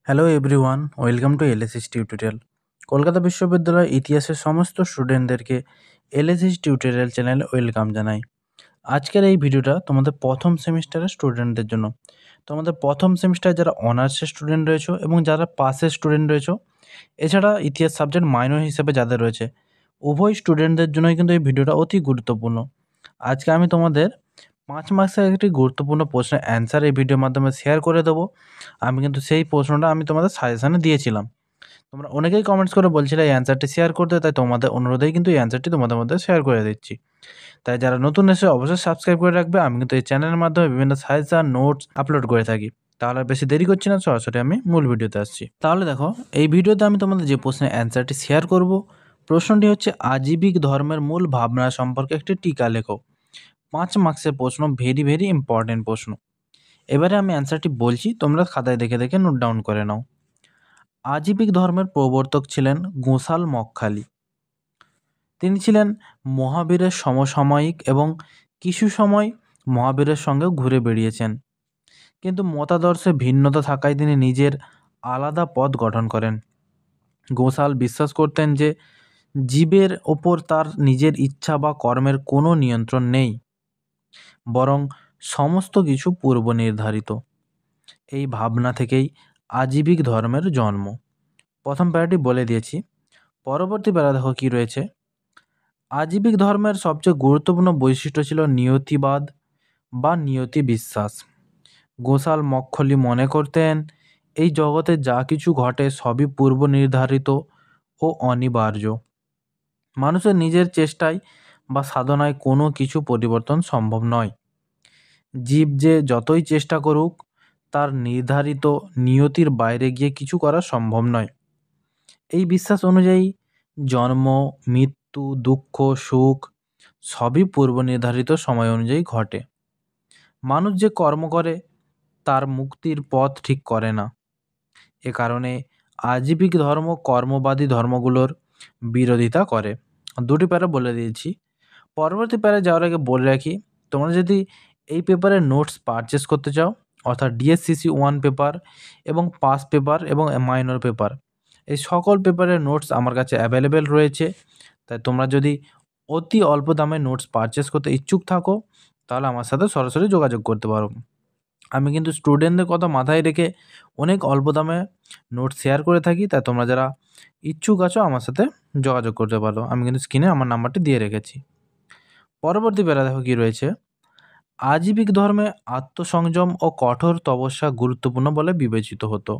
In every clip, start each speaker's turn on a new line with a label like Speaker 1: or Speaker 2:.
Speaker 1: Hello everyone, welcome to LSS tutorial. Kolkata বিশ্ববিদ্যালয়ের ইতিহাসের সমস্ত স্টুডেন্টদেরকে এলএসএস টিউটোরিয়াল চ্যানেলে ওয়েলকাম জানাই। আজকের এই ভিডিওটা তোমাদের প্রথম সেমিস্টারের স্টুডেন্টদের জন্য। তোমাদের প্রথম সেমিস্টারে যারা অনার্সের স্টুডেন্ট রয়েছে এবং যারা পাসের স্টুডেন্ট রয়েছে, এছাড়া ইতিহাস সাবজেক্ট মাইনর হিসেবে যাদের রয়েছে, উভয় স্টুডেন্টদের জন্যই কিন্তু এই ভিডিওটা অতি গুরুত্বপূর্ণ। আজকে আমি তোমাদের 5 মার্কসের একটি গুরুত্বপূর্ণ প্রশ্নের অ্যান্সার এই ভিডিওর মাধ্যমে শেয়ার করে দেবো। আমি কিন্তু সেই প্রশ্নটা আমি তোমাদের সাজেশনে দিয়েছিলাম। তোমরা অনেকেই কমেন্টস করে বলছিলে এই অ্যান্সারটি শেয়ার করতে, তাই তোমাদের অনুরোধেই কিন্তু এই অ্যান্সারটি তোমাদের মধ্যে শেয়ার করে দিচ্ছি। তাই যারা নতুন এসে অবশ্যই সাবস্ক্রাইব করে রাখবে। আমি কিন্তু এই চ্যানেলের মাধ্যমে বিভিন্ন সাজেশন নোটস আপলোড করে থাকি। তাহলে আর বেশি দেরি করছি না, সরাসরি আমি মূল ভিডিওতে আসছি। তাহলে দেখো, এই ভিডিওতে আমি তোমাদের যে প্রশ্নের অ্যান্সারটি শেয়ার করব, প্রশ্নটি হচ্ছে আজীবিক ধর্মের মূল ভাবনা সম্পর্কে একটি টিকা লেখো। 5 মার্কসের প্রশ্ন, ভেরি ভেরি ইম্পর্টেন্ট প্রশ্ন। এবারে আমি অ্যান্সারটি বলছি, তোমরা খাতায় দেখে দেখে নোট ডাউন করে নাও। আজীবিক ধর্মের প্রবর্তক ছিলেন গোসাল মক্খালি। তিনি ছিলেন মহাবীরের সমসাময়িক এবং কিছু সময় মহাবীরের সঙ্গেও ঘুরে বেড়িয়েছেন, কিন্তু মতাদর্শে ভিন্নতা থাকায় তিনি নিজের আলাদা পথ গঠন করেন। গোসাল বিশ্বাস করতেন যে জীবের ওপর তার নিজের ইচ্ছা বা কর্মের কোনো নিয়ন্ত্রণ নেই, বরং সমস্ত কিছু পূর্ব নির্ধারিত। এই ভাবনা থেকেই আজীবিক ধর্মের জন্ম। প্রথম প্যারাটি বলে দিয়েছি, পরবর্তী প্যারা দেখো কী রয়েছে। আজীবিক ধর্মের সবচেয়ে গুরুত্বপূর্ণ বৈশিষ্ট্য ছিল নিয়তিবাদ বা নিয়তি বিশ্বাস। গোসাল মক্খলি মনে করতেন এই জগতে যা কিছু ঘটে সবই পূর্ব নির্ধারিত ও অনিবার্য। মানুষের নিজের চেষ্টায় বা সাধনায় কোনো কিছু পরিবর্তন সম্ভব নয়। জীব যে যতই চেষ্টা করুক, তার নির্ধারিত নিয়তির বাইরে গিয়ে কিছু করা সম্ভব নয়। এই বিশ্বাস অনুযায়ী জন্ম, মৃত্যু, দুঃখ, সুখ সবই পূর্ব নির্ধারিত সময় অনুযায়ী ঘটে। মানুষ যে কর্ম করে তার মুক্তির পথ ঠিক করে না। এ কারণে আজীবিক ধর্ম কর্মবাদী ধর্মগুলোর বিরোধিতা করে। দুটি প্যারা বলে দিয়েছি। পরবর্তী প্যারা যাওয়ার আগে বলে রাখি, তোমরা যদি এই পেপারের নোটস পারচেস করতে চাও, অর্থাৎ ডিএসসিসি 1 পেপার এবং পাস পেপার এবং মাইনর পেপার, এই সকল পেপারের নোটস আমার কাছে অ্যাভেলেবেল রয়েছে। তাই তোমরা যদি অতি অল্প দামে নোটস পারচেস করতে ইচ্ছুক থাকো, তাহলে আমার সাথে সরাসরি যোগাযোগ করতে পারো। আমি কিন্তু স্টুডেন্টদের কথা মাথায় রেখে অনেক অল্প দামে নোটস শেয়ার করে থাকি। তাই তোমরা যারা ইচ্ছুক আছো আমার সাথে যোগাযোগ করতে পারো। আমি কিন্তু স্ক্রিনে আমার নাম্বারটি দিয়ে রেখেছি। পরবর্তী প্যারা দেখো কী রয়েছে। আজীবিক ধর্মে আত্মসংযম ও কঠোর তপস্যা গুরুত্বপূর্ণ বলে বিবেচিত হতো।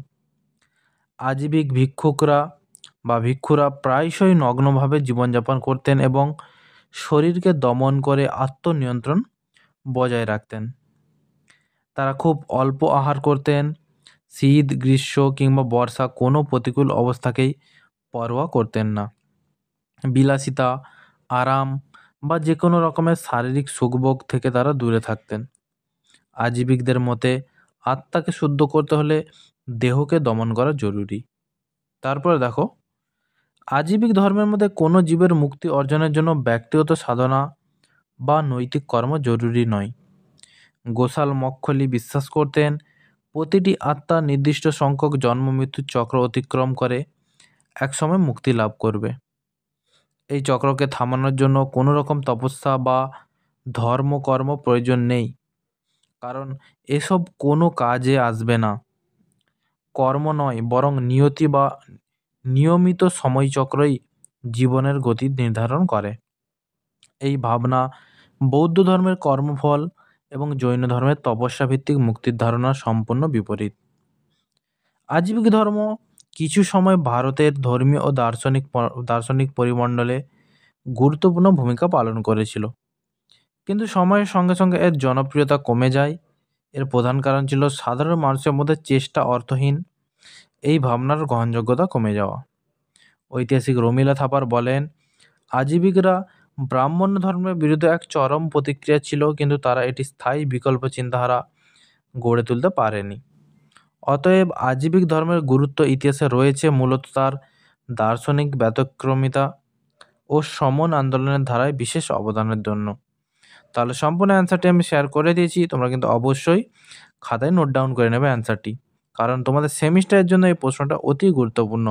Speaker 1: আজীবিক ভিক্ষুরা প্রায়শই নগ্নভাবে জীবনযাপন করতেন এবং শরীরকে দমন করে আত্মনিয়ন্ত্রণ বজায় রাখতেন। তারা খুব অল্প আহার করতেন। শীত, গ্রীষ্ম কিংবা বর্ষা কোনো প্রতিকূল অবস্থাকেই পরোয়া করতেন না। বিলাসিতা, আরাম বা যে কোনো রকমের শারীরিক সুখভোগ থেকে তারা দূরে থাকতেন। আজীবিকদের মতে আত্মাকে শুদ্ধ করতে হলে দেহকে দমন করা জরুরি। তারপরে দেখো, আজীবিক ধর্মের মধ্যে কোনো জীবের মুক্তি অর্জনের জন্য ব্যক্তিগত সাধনা বা নৈতিক কর্ম জরুরি নয়। গোসাল মক্খলি বিশ্বাস করতেন প্রতিটি আত্মা নির্দিষ্ট সংখ্যক জন্ম মৃত্যুর চক্র অতিক্রম করে একসময় মুক্তি লাভ করবে। এই চক্রকে থামানোর জন্য কোনো রকম তপস্যা বা ধর্মকর্ম প্রয়োজন নেই, কারণ এসব কোনো কাজে আসবে না। কর্ম নয়, বরং নিয়তি বা নিয়মিত সময়চক্রই জীবনের গতি নির্ধারণ করে। এই ভাবনা বৌদ্ধ ধর্মের কর্মফল এবং জৈন ধর্মের তপস্যাভিত্তিক মুক্তির ধারণার সম্পূর্ণ বিপরীত। আজীবিক ধর্ম কিছু সময় ভারতের ধর্মীয় ও দার্শনিক পরিমণ্ডলে গুরুত্বপূর্ণ ভূমিকা পালন করেছিল, কিন্তু সময়ের সঙ্গে সঙ্গে এর জনপ্রিয়তা কমে যায়। এর প্রধান কারণ ছিল সাধারণ মানুষের মধ্যে চেষ্টা অর্থহীন এই ভাবনার গ্রহণযোগ্যতা কমে যাওয়া। ঐতিহাসিক রমিলা থাপার বলেন, আজীবিকরা ব্রাহ্মণ্য ধর্মের বিরুদ্ধে এক চরম প্রতিক্রিয়া ছিল, কিন্তু তারা এটি স্থায়ী বিকল্প চিন্তাধারা গড়ে তুলতে পারেনি। অতএব আজীবিক ধর্মের গুরুত্ব ইতিহাসে রয়েছে মূলত তার দার্শনিক ব্যতিক্রমিতা ও সমন আন্দোলনের ধারায় বিশেষ অবদানের জন্য। তাহলে সম্পূর্ণ অ্যান্সারটি আমি শেয়ার করে দিয়েছি, তোমরা কিন্তু অবশ্যই খাতায় নোট ডাউন করে নেবে অ্যান্সারটি। কারণ তোমাদের সেমিস্টারের জন্য এই প্রশ্নটা অতি গুরুত্বপূর্ণ।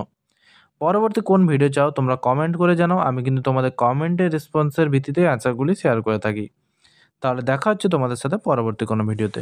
Speaker 1: পরবর্তী কোন ভিডিও চাও তোমরা কমেন্ট করে জানাও, আমি কিন্তু তোমাদের কমেন্টের রেসপন্সের ভিত্তিতে অ্যান্সারগুলি শেয়ার করে থাকি। তাহলে দেখা হচ্ছে তোমাদের সাথে পরবর্তী কোনো ভিডিওতে।